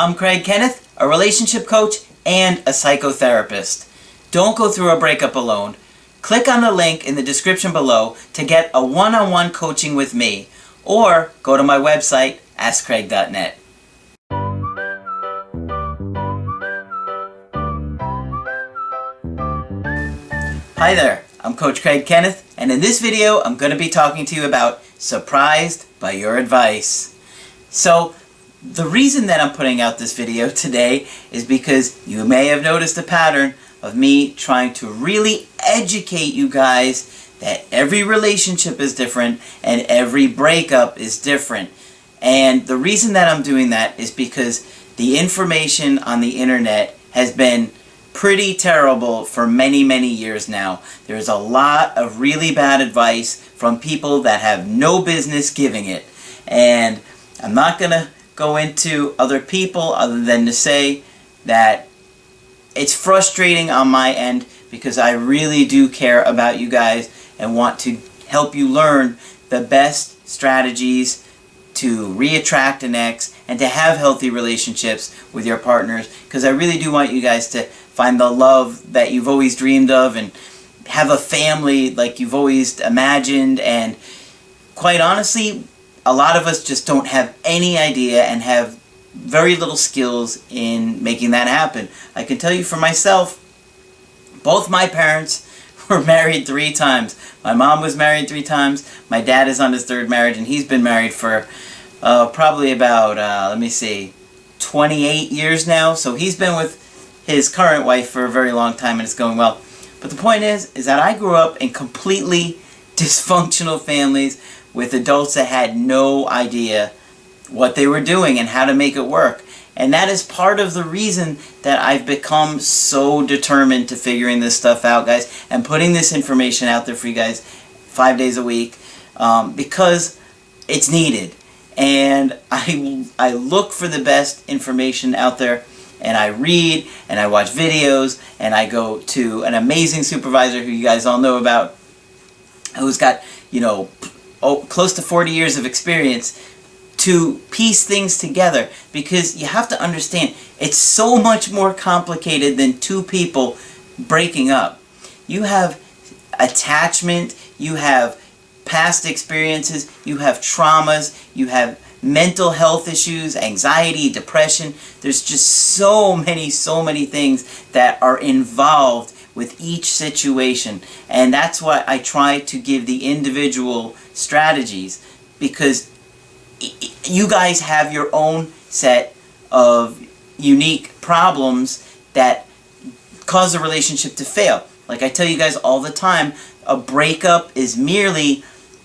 I'm Kenneth, a relationship coach and a psychotherapist. Don't go through a breakup alone. Click on the link in the description below to get a one-on-one coaching with me, or go to my website, askcraig.net. Hi there, I'm Coach Kenneth, and in this video I'm going to be talking to you about surprised by your advice. So, the reason that I'm putting out this video today is because you may have noticed a pattern of me trying to really educate you guys that every relationship is different and every breakup is different. And the reason that I'm doing that is because the information on the internet has been pretty terrible for many years now. There's a lot of really bad advice from people that have no business giving it. And I'm not going to go into other people other than to say that it's frustrating on my end because I really do care about you guys and want to help you learn the best strategies to re-attract an ex and to have healthy relationships with your partners, because I really do want you guys to find the love that you've always dreamed of and have a family like you've always imagined. And quite honestly, a lot of us just don't have any idea and have very little skills in making that happen. I can tell you for myself, both my parents were married 3 times. My mom was married 3 times. My dad is on his 3rd marriage, and he's been married for probably about, 28 years now. So he's been with his current wife for a very long time, and it's going well. But the point is that I grew up in completely dysfunctional families with adults that had no idea what they were doing and how to make it work. And that is part of the reason that I've become so determined to figuring this stuff out, guys, and putting this information out there for you guys 5 days a week, because it's needed. And I look for the best information out there, and I read and I watch videos, and I go to an amazing supervisor who you guys all know about, who's got, close to 40 years of experience to piece things together, because you have to understand it's so much more complicated than 2 people breaking up. You have attachment, you have past experiences, you have traumas, you have mental health issues, anxiety, depression. There's just so many things that are involved with each situation, and that's why I try to give the individual strategies, because you guys have your own set of unique problems that cause a relationship to fail. Like I tell you guys all the time, a breakup is merely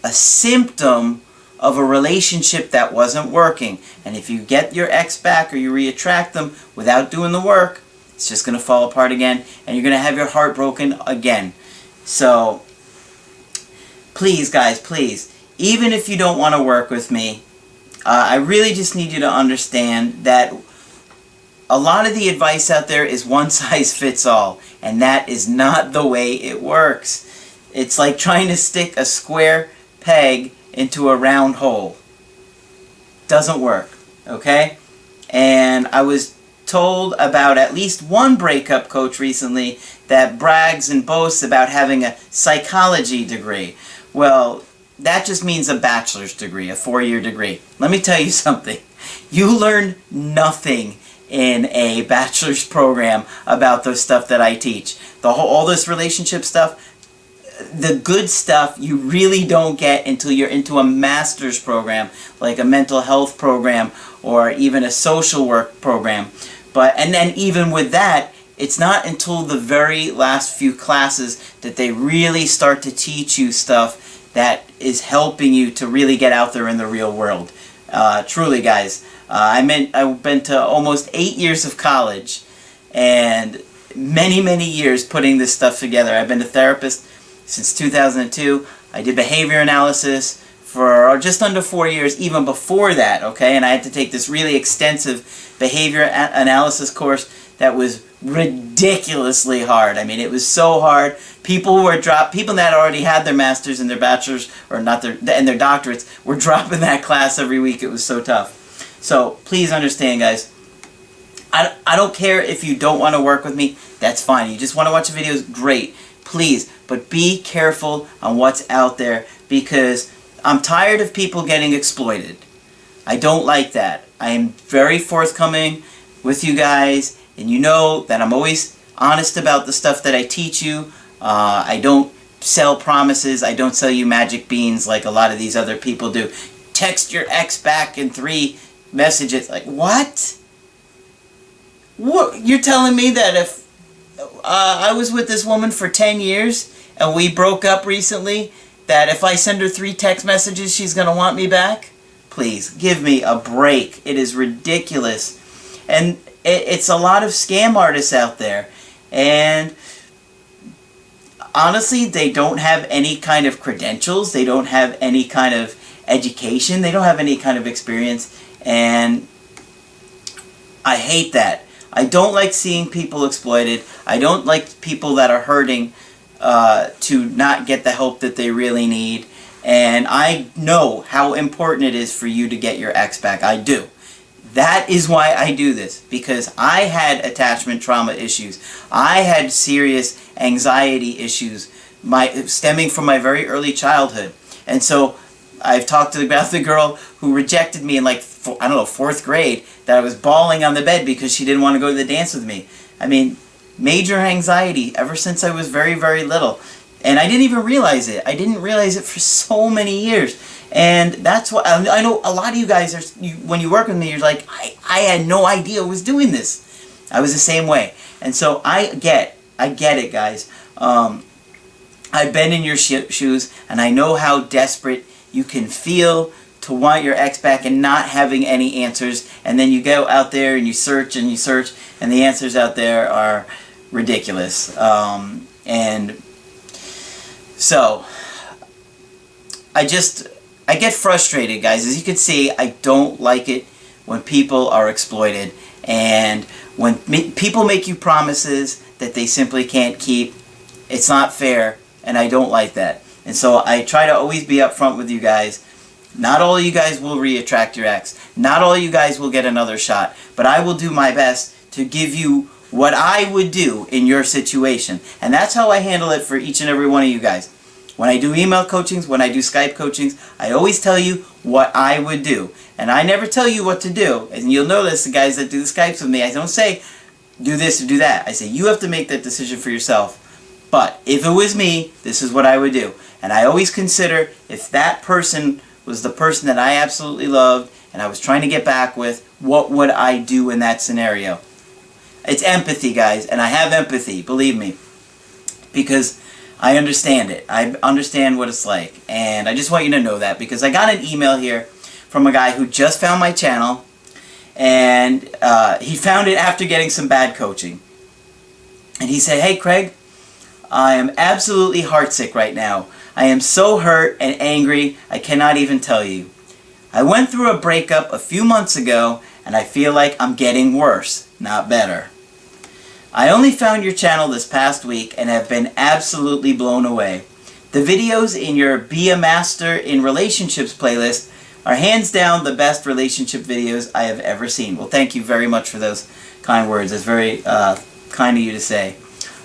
a symptom of a relationship that wasn't working. And if you get your ex back or you re-attract them without doing the work, it's just going to fall apart again, and you're going to have your heart broken again. So, please, guys, please, even if you don't want to work with me, I really just need you to understand that a lot of the advice out there is one size fits all, and that is not the way it works. It's like trying to stick a square peg into a round hole. Doesn't work, okay? And I was told about at least one breakup coach recently that brags and boasts about having a psychology degree. Well, that just means a bachelor's degree, a 4-year degree. Let me tell you something. You learn nothing in a bachelor's program about the stuff that I teach. All this relationship stuff, the good stuff you really don't get until you're into a master's program, like a mental health program or even a social work program. And then even with that, it's not until the very last few classes that they really start to teach you stuff that is helping you to really get out there in the real world. Truly, guys. I've been to almost 8 years of college and many years putting this stuff together. I've been a therapist since 2002. I did behavior analysis for just under 4 years even before that, okay? And I had to take this really extensive behavior analysis course that was ridiculously hard. I mean, it was so hard. People that already had their masters and their bachelors, or not their, and their doctorates, were dropping that class every week. It was so tough. So please understand, guys, I don't care if you don't want to work with me. That's fine. You just want to watch the videos, great. Please, but be careful on what's out there, because I'm tired of people getting exploited. I don't like that. I am very forthcoming with you guys, and you know that I'm always honest about the stuff that I teach you. I don't sell promises. I don't sell you magic beans like a lot of these other people do. Text your ex back in 3 messages. Like, what? What? You're telling me that if I was with this woman for 10 years and we broke up recently, that if I send her 3 text messages, she's going to want me back? Please, give me a break. It is ridiculous. And it's a lot of scam artists out there. And honestly, they don't have any kind of credentials. They don't have any kind of education. They don't have any kind of experience. And I hate that. I don't like seeing people exploited. I don't like people that are hurting to not get the help that they really need. And I know how important it is for you to get your ex back. I do. That is why I do this, because I had attachment trauma issues. I had serious anxiety issues stemming from my very early childhood. And so I've talked about the girl who rejected me in like, I don't know, 4th grade, that I was bawling on the bed because she didn't want to go to the dance with me. I mean, major anxiety ever since I was very, very little. And I didn't even realize it. I didn't realize it for so many years. And that's why I know a lot of you guys, when you work with me, you're like, I had no idea I was doing this. I was the same way. And so I get it, guys. I've been in your shoes, and I know how desperate you can feel to want your ex back and not having any answers. And then you go out there and you search, and the answers out there are ridiculous. And so I get frustrated, guys. As you can see, I don't like it when people are exploited, and when people make you promises that they simply can't keep. It's not fair, and I don't like that. And so I try to always be upfront with you guys. Not all of you guys will re-attract your ex. Not all of you guys will get another shot. But I will do my best to give you what I would do in your situation. And that's how I handle it for each and every one of you guys. When I do email coachings, when I do Skype coachings, I always tell you what I would do. And I never tell you what to do. And you'll notice the guys that do the Skypes with me, I don't say, do this or do that. I say, you have to make that decision for yourself. But if it was me, this is what I would do. And I always consider, if that person was the person that I absolutely loved and I was trying to get back with, what would I do in that scenario? It's empathy, guys, and I have empathy, believe me, because I understand it. I understand what it's like, and I just want you to know that, because I got an email here from a guy who just found my channel, and he found it after getting some bad coaching. And he said, "Hey, Craig, I am absolutely heartsick right now. I am so hurt and angry, I cannot even tell you. I went through a breakup a few months ago, and I feel like I'm getting worse, not better. I only found your channel this past week and have been absolutely blown away. The videos in your Be a Master in Relationships playlist are hands down the best relationship videos I have ever seen." Well, thank you very much for those kind words. It's very kind of you to say.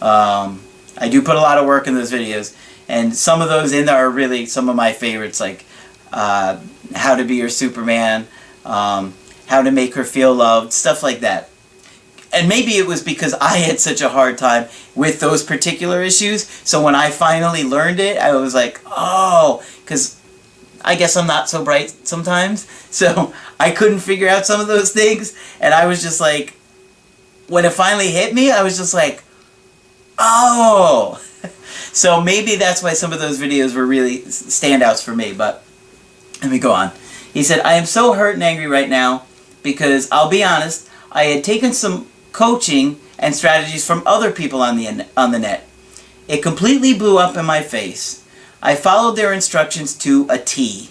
I do put a lot of work in those videos, and some of those in there are really some of my favorites, like how to be your Superman, how to make her feel loved, stuff like that. And maybe it was because I had such a hard time with those particular issues, so when I finally learned it, I was like, oh, because I guess I'm not so bright sometimes, so I couldn't figure out some of those things, and I was just like, when it finally hit me, I was just like, oh. So maybe that's why some of those videos were really standouts for me, but let me go on. He said, "I am so hurt and angry right now because, I'll be honest, I had taken some coaching and strategies from other people on the net. It completely blew up in my face. I followed their instructions to a T.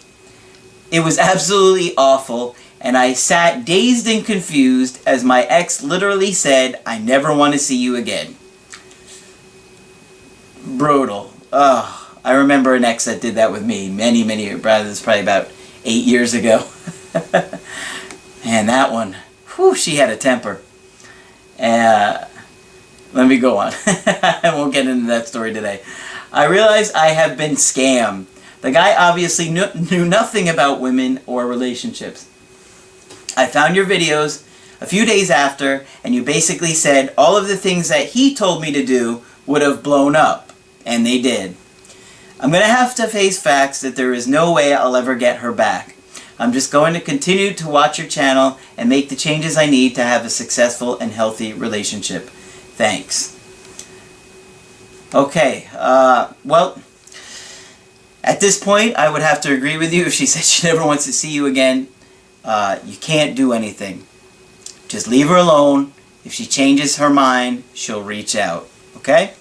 It was absolutely awful, and I sat dazed and confused as my ex literally said, 'I never want to see you again.'" Brutal. Oh, I remember an ex that did that with me many, this is probably about 8 years ago. And that one, whew, she had a temper. Let me go on. I won't get into that story today. I realized I have been scammed. The guy obviously knew nothing about women or relationships. I found your videos a few days after, and you basically said all of the things that he told me to do would have blown up. And they did. I'm going to have to face facts that there is no way I'll ever get her back. I'm just going to continue to watch your channel and make the changes I need to have a successful and healthy relationship. Thanks. Okay, well, at this point, I would have to agree with you. If she said she never wants to see you again, you can't do anything. Just leave her alone. If she changes her mind, she'll reach out. Okay?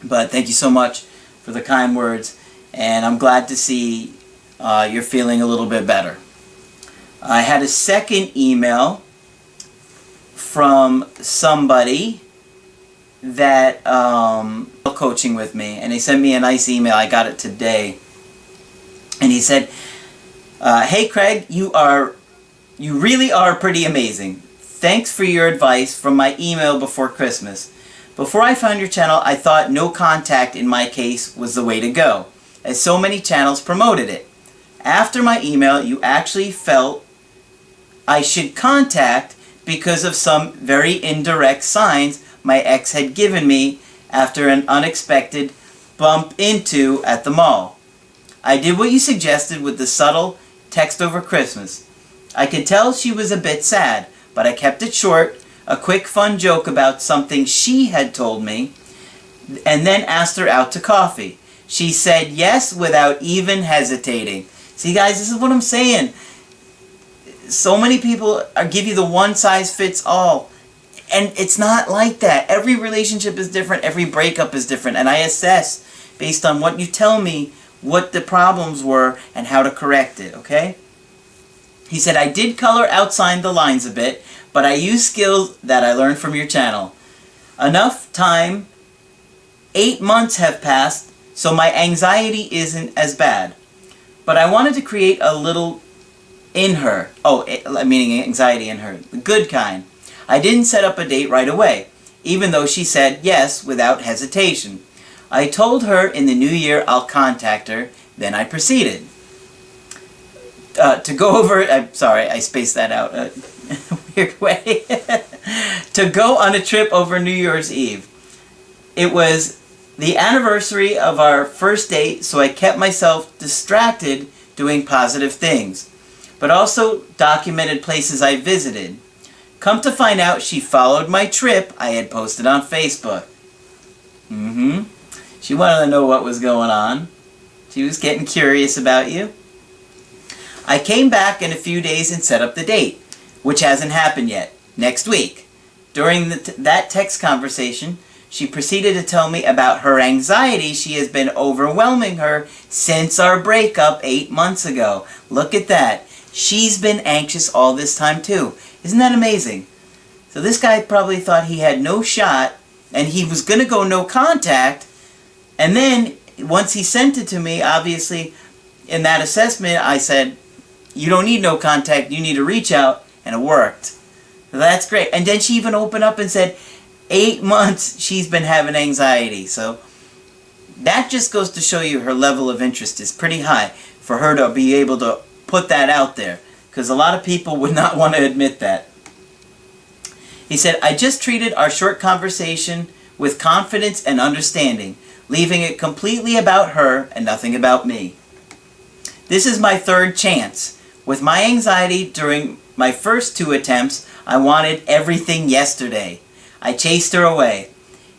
But thank you so much for the kind words, and I'm glad to see you're feeling a little bit better. I had a second email from somebody that coaching with me, and he sent me a nice email. I got it today, and he said, "Hey Craig, you really are pretty amazing. Thanks for your advice from my email before Christmas. Before I found your channel, I thought no contact in my case was the way to go, as so many channels promoted it. After my email, you actually felt I should contact because of some very indirect signs my ex had given me after an unexpected bump into at the mall. I did what you suggested with the subtle text over Christmas. I could tell she was a bit sad, but I kept it short, a quick fun joke about something she had told me, and then asked her out to coffee. She said yes without even hesitating." See guys, this is what I'm saying. So many people give you the one size fits all. And it's not like that. Every relationship is different. Every breakup is different. And I assess, based on what you tell me, what the problems were and how to correct it, okay? He said, "I did color outside the lines a bit, but I used skills that I learned from your channel. Enough time, 8 months have passed, so my anxiety isn't as bad. But I wanted to create a little in her." Oh, meaning anxiety in her. The good kind. "I didn't set up a date right away, even though she said yes without hesitation. I told her in the new year I'll contact her, then I proceeded to go over, I'm sorry, I spaced that out a weird way, to go on a trip over New Year's Eve. It was the anniversary of our first date, so I kept myself distracted doing positive things, but also documented places I visited. Come to find out, she followed my trip I had posted on Facebook." She wanted to know what was going on. She was getting curious about you. "I came back in a few days and set up the date, which hasn't happened yet. Next week." During that text conversation, she proceeded to tell me about her anxiety she has been overwhelming her since our breakup 8 months ago. Look at that. She's been anxious all this time too. Isn't that amazing? So this guy probably thought he had no shot, and he was going to go no contact, and then once he sent it to me, obviously, in that assessment, I said, "You don't need no contact, you need to reach out," and it worked. So that's great. And then she even opened up and said, 8 months she's been having anxiety. So that just goes to show you her level of interest is pretty high for her to be able to put that out there, because a lot of people would not want to admit that. He said, "I just treated our short conversation with confidence and understanding, leaving it completely about her and nothing about me. This is my third chance. With my anxiety during my first 2 attempts, I wanted everything yesterday. I chased her away.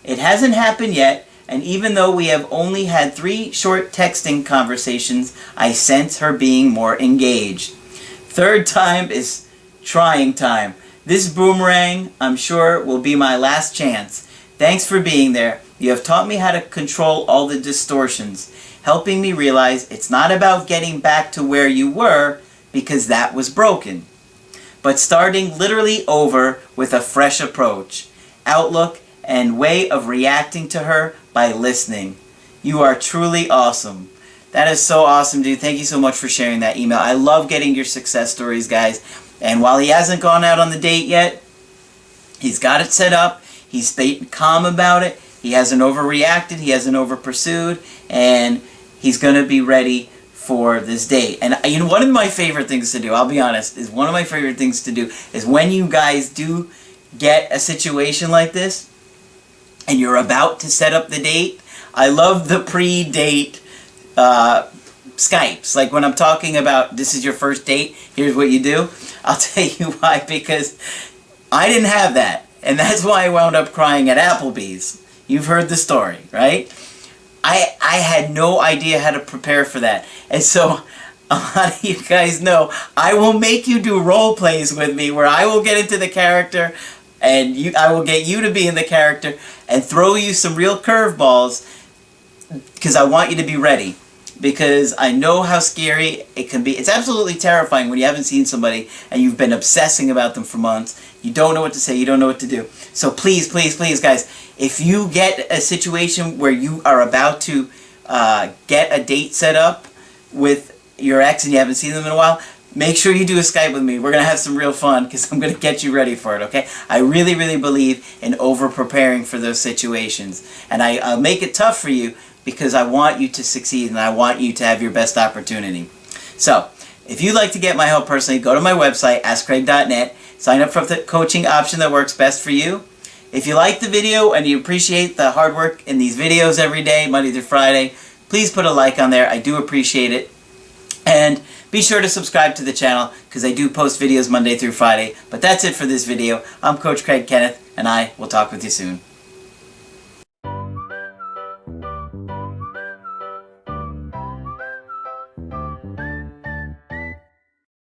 It hasn't happened yet, and even though we have only had 3 short texting conversations, I sense her being more engaged. Third time is trying time. This boomerang, I'm sure, will be my last chance. Thanks for being there. You have taught me how to control all the distortions, helping me realize it's not about getting back to where you were, because that was broken, but starting literally over with a fresh approach, outlook, and way of reacting to her by listening. You are truly awesome." That is so awesome, dude. Thank you so much for sharing that email. I love getting your success stories, guys. And while he hasn't gone out on the date yet, He's got it set up. He's staying calm about it. He hasn't overreacted. He hasn't over-pursued. And he's going to be ready for this date. And you know, one of my favorite things to do, I'll be honest, is one of my favorite things to do is when you guys do get a situation like this and you're about to set up the date, I love the pre-date Skypes. Like when I'm talking about this is your first date, here's what you do. I'll tell you why, because I didn't have that. And that's why I wound up crying at Applebee's. You've heard the story, right? I had no idea how to prepare for that. And so a lot of you guys know I will make you do role plays with me where I will get into the character and I will get you to be in the character and throw you some real curveballs because I want you to be ready. Because I know how scary it can be. It's absolutely terrifying when you haven't seen somebody and you've been obsessing about them for months. You don't know what to say. You don't know what to do. So please, please, please, guys, if you get a situation where you are about to get a date set up with your ex and you haven't seen them in a while, make sure you do a Skype with me. We're going to have some real fun because I'm going to get you ready for it, okay? I really, really believe in over-preparing for those situations. And I'll make it tough for you because I want you to succeed and I want you to have your best opportunity. So, if you'd like to get my help personally, go to my website, AskCraig.net. Sign up for the coaching option that works best for you. If you like the video and you appreciate the hard work in these videos every day, Monday through Friday, please put a like on there. I do appreciate it. And be sure to subscribe to the channel because I do post videos Monday through Friday. But that's it for this video. I'm Coach Craig Kenneth, and I will talk with you soon.